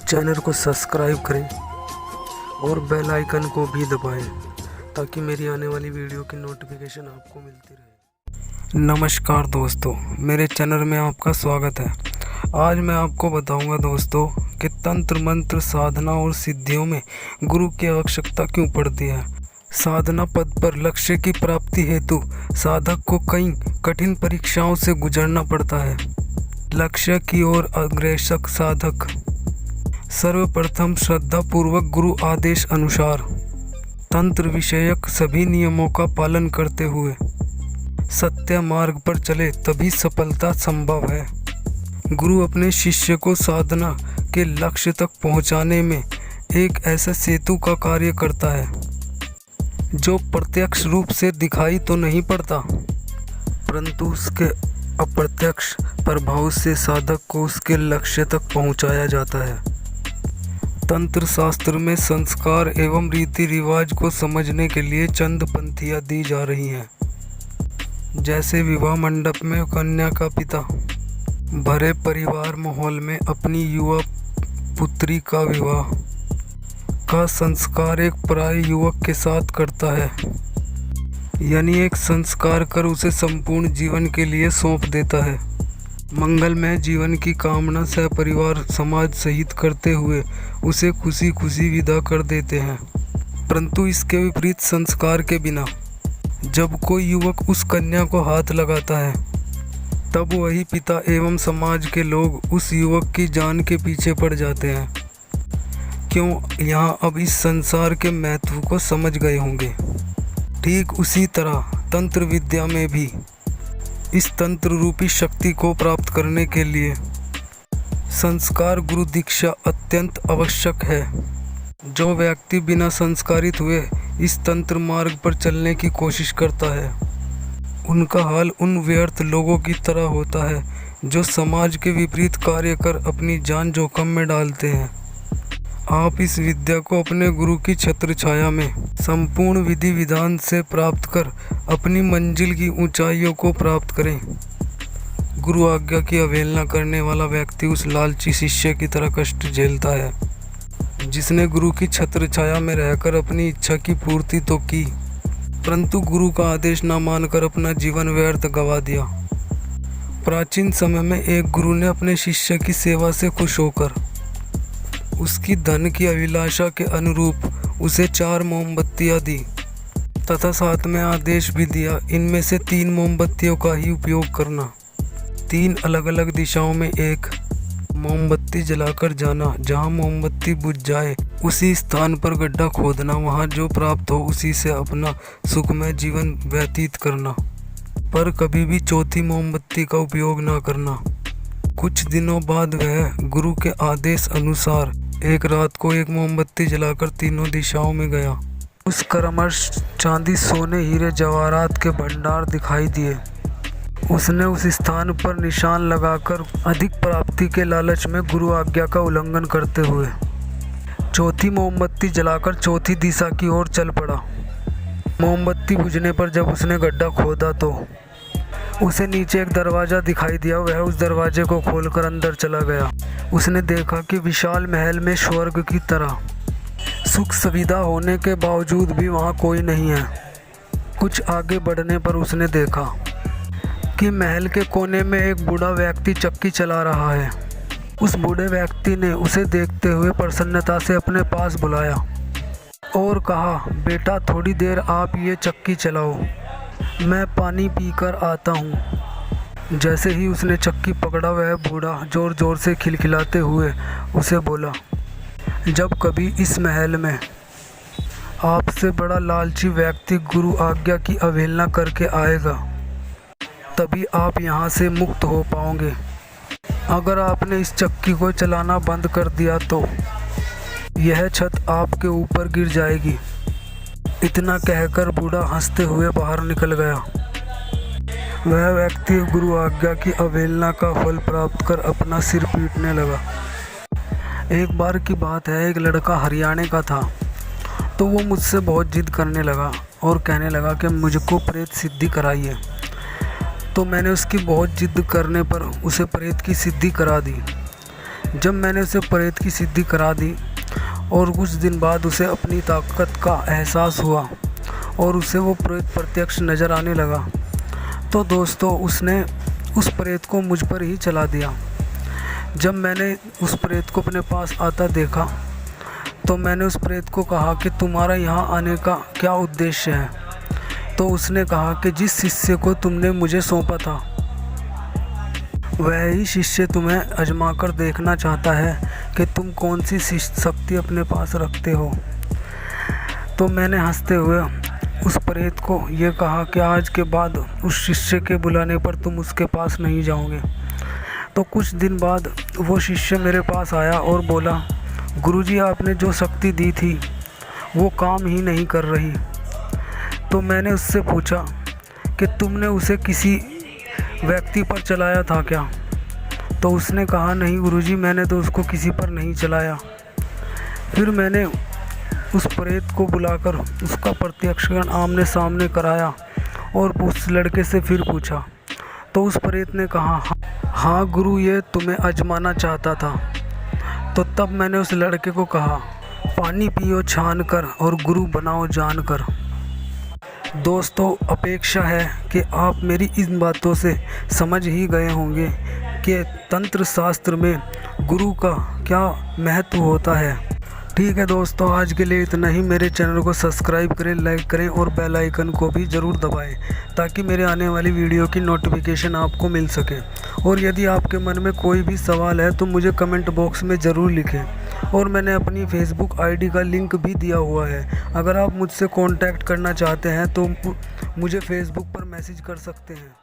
Channel को subscribe करें और बेल आइकन को भी दबाएं ताकि मेरी आने वाली वीडियो की नोटिफिकेशन आपको मिलती रहे। नमस्कार दोस्तों, मेरे चैनल में आपका स्वागत है। आज मैं आपको बताऊंगा दोस्तों कि तंत्र मंत्र साधना और सिद्धियों में गुरु की आवश्यकता क्यों पड़ती है। साधना पद पर लक्ष्य की प्राप्ति हेतु साधक को कई कठिन परीक्षाओं से गुजरना पड़ता है। लक्ष्य की ओर अग्रसर साधक सर्वप्रथम श्रद्धा पूर्वक गुरु आदेश अनुसार तंत्र विषयक सभी नियमों का पालन करते हुए सत्य मार्ग पर चले तभी सफलता संभव है। गुरु अपने शिष्य को साधना के लक्ष्य तक पहुंचाने में एक ऐसा सेतु का कार्य करता है जो प्रत्यक्ष रूप से दिखाई तो नहीं पड़ता, परंतु उसके अप्रत्यक्ष प्रभाव से साधक को उसके लक्ष्य तक पहुंचाया जाता है। तंत्र शास्त्र में संस्कार एवं रीति रिवाज को समझने के लिए चंद पंक्तियाँ दी जा रही हैं। जैसे विवाह मंडप में कन्या का पिता भरे परिवार माहौल में अपनी युवा पुत्री का विवाह का संस्कार एक पराये युवक के साथ करता है, यानी एक संस्कार कर उसे संपूर्ण जीवन के लिए सौंप देता है। मंगलमय जीवन की कामना सह परिवार समाज सहित करते हुए उसे खुशी खुशी विदा कर देते हैं। परंतु इसके विपरीत संस्कार के बिना जब कोई युवक उस कन्या को हाथ लगाता है तब वही पिता एवं समाज के लोग उस युवक की जान के पीछे पड़ जाते हैं। क्यों, यहाँ अब इस संसार के महत्व को समझ गए होंगे। ठीक उसी तरह तंत्र विद्या में भी इस तंत्र रूपी शक्ति को प्राप्त करने के लिए संस्कार गुरु दीक्षा अत्यंत आवश्यक है। जो व्यक्ति बिना संस्कारित हुए इस तंत्र मार्ग पर चलने की कोशिश करता है उनका हाल उन व्यर्थ लोगों की तरह होता है जो समाज के विपरीत कार्य कर अपनी जान जोखिम में डालते हैं। आप इस विद्या को अपने गुरु की छत्र छाया में संपूर्ण विधि विधान से प्राप्त कर अपनी मंजिल की ऊंचाइयों को प्राप्त करें। गुरु आज्ञा की अवहेलना करने वाला व्यक्ति उस लालची शिष्य की तरह कष्ट झेलता है जिसने गुरु की छत्र छाया में रहकर अपनी इच्छा की पूर्ति तो की, परंतु गुरु का आदेश न मानकर अपना जीवन व्यर्थ गंवा दिया। प्राचीन समय में एक गुरु ने अपने शिष्य की सेवा से खुश होकर उसकी धन की अभिलाषा के अनुरूप उसे 4 मोमबत्तियाँ दी तथा साथ में आदेश भी दिया, इनमें से 3 मोमबत्तियों का ही उपयोग करना। 3 अलग अलग दिशाओं में एक मोमबत्ती जलाकर जाना, जहाँ मोमबत्ती बुझ जाए उसी स्थान पर गड्ढा खोदना, वहाँ जो प्राप्त हो उसी से अपना सुखमय जीवन व्यतीत करना, पर कभी भी चौथी मोमबत्ती का उपयोग न करना। कुछ दिनों बाद वह गुरु के आदेश अनुसार एक रात को एक मोमबत्ती जलाकर तीनों दिशाओं में गया। उस क्रमश चांदी सोने हीरे जवाहरात के भंडार दिखाई दिए। उसने उस स्थान पर निशान लगाकर अधिक प्राप्ति के लालच में गुरु आज्ञा का उल्लंघन करते हुए चौथी मोमबत्ती जलाकर चौथी दिशा की ओर चल पड़ा। मोमबत्ती बुझने पर जब उसने गड्ढा खोदा तो उसे नीचे एक दरवाज़ा दिखाई दिया। वह उस दरवाजे को खोलकर अंदर चला गया। उसने देखा कि विशाल महल में स्वर्ग की तरह सुख सुविधा होने के बावजूद भी वहाँ कोई नहीं है। कुछ आगे बढ़ने पर उसने देखा कि महल के कोने में एक बूढ़ा व्यक्ति चक्की चला रहा है। उस बूढ़े व्यक्ति ने उसे देखते हुए प्रसन्नता से अपने पास बुलाया और कहा, बेटा थोड़ी देर आप ये चक्की चलाओ, मैं पानी पीकर आता हूँ। जैसे ही उसने चक्की पकड़ा वह बूढ़ा ज़ोर ज़ोर से खिलखिलाते हुए उसे बोला, जब कभी इस महल में आपसे बड़ा लालची व्यक्ति गुरु आज्ञा की अवहेलना करके आएगा तभी आप यहाँ से मुक्त हो पाओगे। अगर आपने इस चक्की को चलाना बंद कर दिया तो यह छत आपके ऊपर गिर जाएगी। इतना कहकर बूढ़ा हंसते हुए बाहर निकल गया। वह व्यक्ति गुरु आज्ञा की अवहेलना का फल प्राप्त कर अपना सिर पीटने लगा। एक बार की बात है, एक लड़का हरियाणा का था तो वो मुझसे बहुत जिद करने लगा और कहने लगा कि मुझको प्रेत सिद्धि कराइए। तो मैंने उसकी बहुत जिद करने पर उसे प्रेत की सिद्धि करा दी। जब मैंने उसे प्रेत की सिद्धि करा दी और कुछ दिन बाद उसे अपनी ताकत का एहसास हुआ और उसे वो प्रेत प्रत्यक्ष नज़र आने लगा, तो दोस्तों उसने उस प्रेत को मुझ पर ही चला दिया। जब मैंने उस प्रेत को अपने पास आता देखा तो मैंने उस प्रेत को कहा कि तुम्हारा यहाँ आने का क्या उद्देश्य है। तो उसने कहा कि जिस शिष्य को तुमने मुझे सौंपा था वह ही शिष्य तुम्हें आजमा कर देखना चाहता है कि तुम कौन सी शक्ति अपने पास रखते हो। तो मैंने हंसते हुए उस प्रेत को ये कहा कि आज के बाद उस शिष्य के बुलाने पर तुम उसके पास नहीं जाओगे। तो कुछ दिन बाद वो शिष्य मेरे पास आया और बोला, गुरुजी आपने जो शक्ति दी थी वो काम ही नहीं कर रही। तो मैंने उससे पूछा कि तुमने उसे किसी व्यक्ति पर चलाया था क्या? तो उसने कहा, नहीं गुरुजी, मैंने तो उसको किसी पर नहीं चलाया। फिर मैंने उस प्रेत को बुलाकर उसका प्रत्यक्षण आमने सामने कराया और उस लड़के से फिर पूछा। तो उस प्रेत ने कहा, हाँ गुरु, ये तुम्हें आजमाना चाहता था। तो तब मैंने उस लड़के को कहा, पानी पियो छान कर और गुरु बनाओ जान कर। दोस्तों, अपेक्षा है कि आप मेरी इन बातों से समझ ही गए होंगे कि तंत्र शास्त्र में गुरु का क्या महत्व होता है। ठीक है दोस्तों, आज के लिए इतना ही। मेरे चैनल को सब्सक्राइब करें, लाइक करें और बेल आइकन को भी ज़रूर दबाएं ताकि मेरे आने वाली वीडियो की नोटिफिकेशन आपको मिल सके। और यदि आपके मन में कोई भी सवाल है तो मुझे कमेंट बॉक्स में ज़रूर लिखें। और मैंने अपनी फेसबुक आईडी का लिंक भी दिया हुआ है। अगर आप मुझसे कांटेक्ट करना चाहते हैं तो मुझे फेसबुक पर मैसेज कर सकते हैं।